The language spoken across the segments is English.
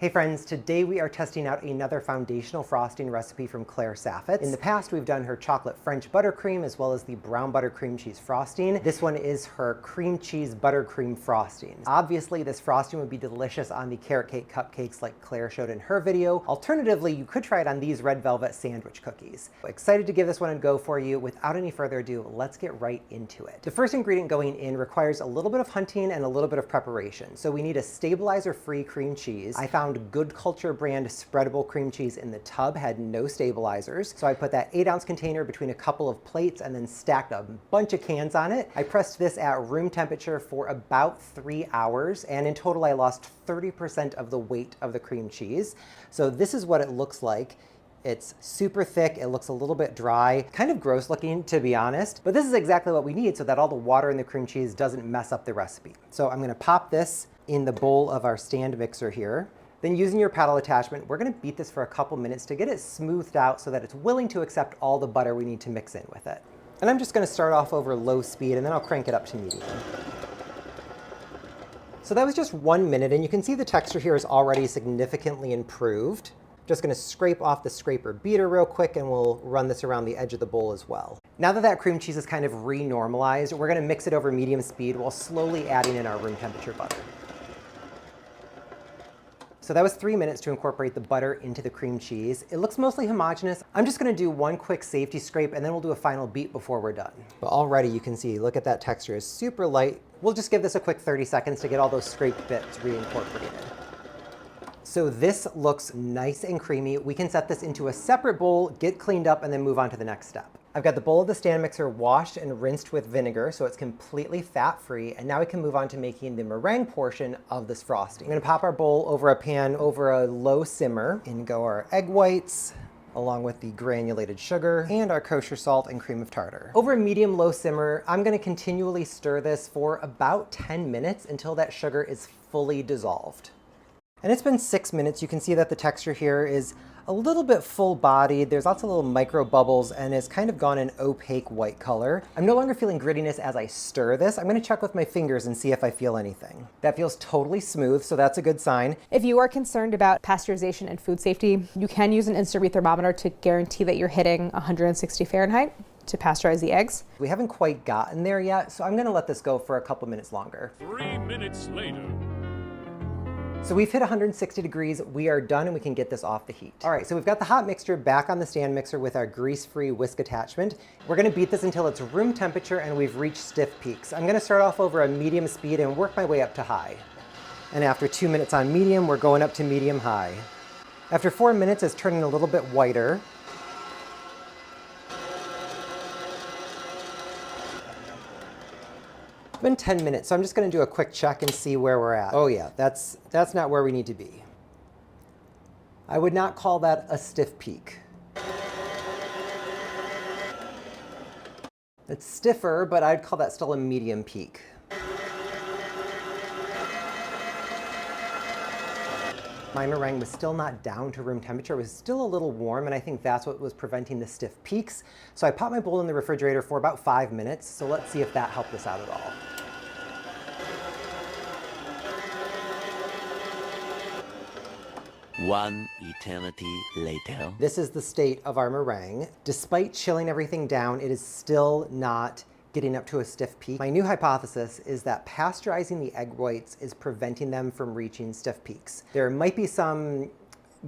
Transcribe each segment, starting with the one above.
Hey friends, today we are testing out another foundational frosting recipe from Claire Saffitz. In the past, we've done her chocolate French buttercream as well as the brown butter cream cheese frosting. This one is her cream cheese buttercream frosting. Obviously, this frosting would be delicious on the carrot cake cupcakes like Claire showed in her video. Alternatively, you could try it on these red velvet sandwich cookies. Excited to give this one a go for you. Without any further ado, let's get right into it. The first ingredient going in requires a little bit of hunting and a little bit of preparation. So we need a stabilizer-free cream cheese. I found Good Culture brand spreadable cream cheese in the tub, had no stabilizers. So I put that 8-ounce container between a couple of plates and then stacked a bunch of cans on it. I pressed this at room temperature for about 3 hours, and in total I lost 30% of the weight of the cream cheese. So this is what it looks like. It's super thick, it looks a little bit dry, kind of gross looking to be honest, but this is exactly what we need so that all the water in the cream cheese doesn't mess up the recipe. So I'm gonna pop this in the bowl of our stand mixer here. Then using your paddle attachment, we're gonna beat this for a couple minutes to get it smoothed out so that it's willing to accept all the butter we need to mix in with it. And I'm just gonna start off over low speed and then I'll crank it up to medium. So that was just 1 minute, and you can see the texture here is already significantly improved. Just gonna scrape off the scraper beater real quick and we'll run this around the edge of the bowl as well. Now that that cream cheese is kind of re-normalized, we're gonna mix it over medium speed while slowly adding in our room temperature butter. So that was 3 minutes to incorporate the butter into the cream cheese. It looks mostly homogeneous. I'm just gonna do one quick safety scrape and then we'll do a final beat before we're done. But already you can see, look at that texture, it's super light. We'll just give this a quick 30 seconds to get all those scraped bits reincorporated. So this looks nice and creamy. We can set this into a separate bowl, get cleaned up, and then move on to the next step. I've got the bowl of the stand mixer washed and rinsed with vinegar, so it's completely fat-free, and now we can move on to making the meringue portion of this frosting. I'm gonna pop our bowl over a pan over a low simmer. In go our egg whites, along with the granulated sugar and our kosher salt and cream of tartar. Over a medium-low simmer, I'm gonna continually stir this for about 10 minutes until that sugar is fully dissolved. And it's been 6 minutes. You can see that the texture here is a little bit full-bodied. There's lots of little micro bubbles and it's kind of gone an opaque white color. I'm no longer feeling grittiness as I stir this. I'm gonna check with my fingers and see if I feel anything. That feels totally smooth, so that's a good sign. If you are concerned about pasteurization and food safety, you can use an instant-read thermometer to guarantee that you're hitting 160 Fahrenheit to pasteurize the eggs. We haven't quite gotten there yet, so I'm gonna let this go for a couple minutes longer. 3 minutes later. So we've hit 160 degrees, we are done and we can get this off the heat. All right, so we've got the hot mixture back on the stand mixer with our grease-free whisk attachment. We're gonna beat this until it's room temperature and we've reached stiff peaks. I'm gonna start off over a medium speed and work my way up to high. And after 2 minutes on medium, we're going up to medium-high. After 4 minutes, it's turning a little bit whiter. It's been 10 minutes, so I'm just gonna do a quick check and see where we're at. Oh yeah, that's not where we need to be. I would not call that a stiff peak. It's stiffer, but I'd call that still a medium peak. My meringue was still not down to room temperature. It was still a little warm, and I think that's what was preventing the stiff peaks. So I popped my bowl in the refrigerator for about 5 minutes, so let's see if that helped us out at all. One eternity later. This is the state of our meringue. Despite chilling everything down, it is still not getting up to a stiff peak. My new hypothesis is that pasteurizing the egg whites is preventing them from reaching stiff peaks. There might be some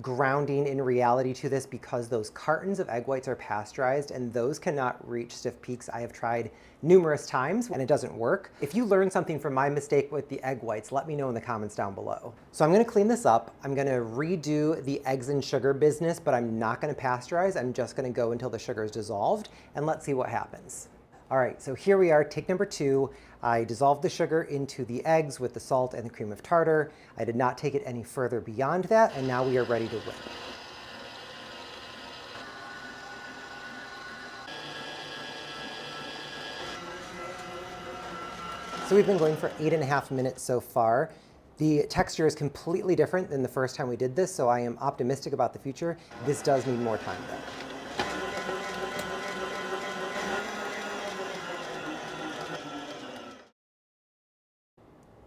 grounding in reality to this because those cartons of egg whites are pasteurized and those cannot reach stiff peaks. I have tried numerous times and it doesn't work. If you learned something from my mistake with the egg whites, let me know in the comments down below. So I'm gonna clean this up. I'm gonna redo the eggs and sugar business, but I'm not gonna pasteurize. I'm just gonna go until the sugar is dissolved and let's see what happens. All right, so here we are, take number 2. I dissolved the sugar into the eggs with the salt and the cream of tartar. I did not take it any further beyond that, and now we are ready to whip. So we've been going for 8.5 minutes so far. The texture is completely different than the first time we did this, so I am optimistic about the future. This does need more time though.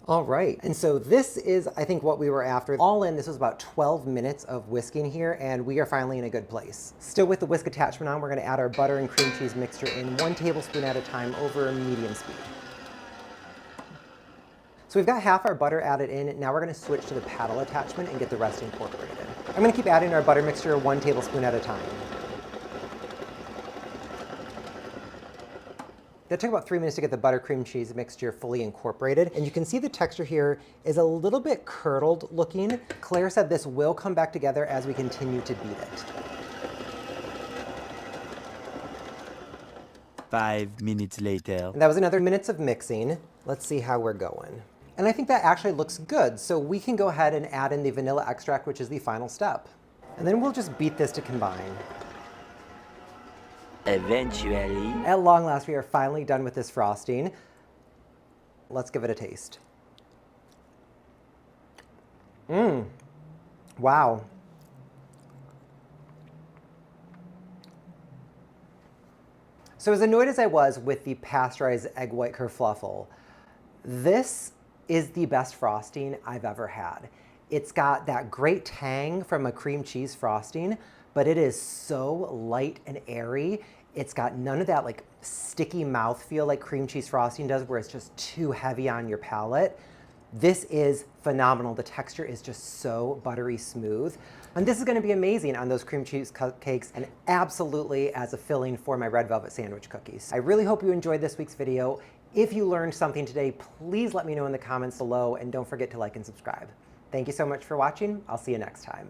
All right, and so this is, I think, what we were after. All in, this was about 12 minutes of whisking here, and we are finally in a good place. Still with the whisk attachment on, we're gonna add our butter and cream cheese mixture in 1 tablespoon at a time over medium speed. So we've got half our butter added in. Now we're gonna switch to the paddle attachment and get the rest incorporated. I'm gonna keep adding our butter mixture 1 tablespoon at a time. That took about 3 minutes to get the buttercream cheese mixture fully incorporated. And you can see the texture here is a little bit curdled looking. Claire said this will come back together as we continue to beat it. 5 minutes later. And that was another minutes of mixing. Let's see how we're going. And I think that actually looks good. So we can go ahead and add in the vanilla extract, which is the final step. And then we'll just beat this to combine. Eventually. At long last, we are finally done with this frosting. Let's give it a taste. Wow. So as annoyed as I was with the pasteurized egg white kerfluffle, this is the best frosting I've ever had. It's got that great tang from a cream cheese frosting, but it is so light and airy. It's got none of that like sticky mouthfeel like cream cheese frosting does, where it's just too heavy on your palate. This is phenomenal. The texture is just so buttery smooth. And this is gonna be amazing on those cream cheese cupcakes and absolutely as a filling for my red velvet sandwich cookies. I really hope you enjoyed this week's video. If you learned something today, please let me know in the comments below and don't forget to like and subscribe. Thank you so much for watching. I'll see you next time.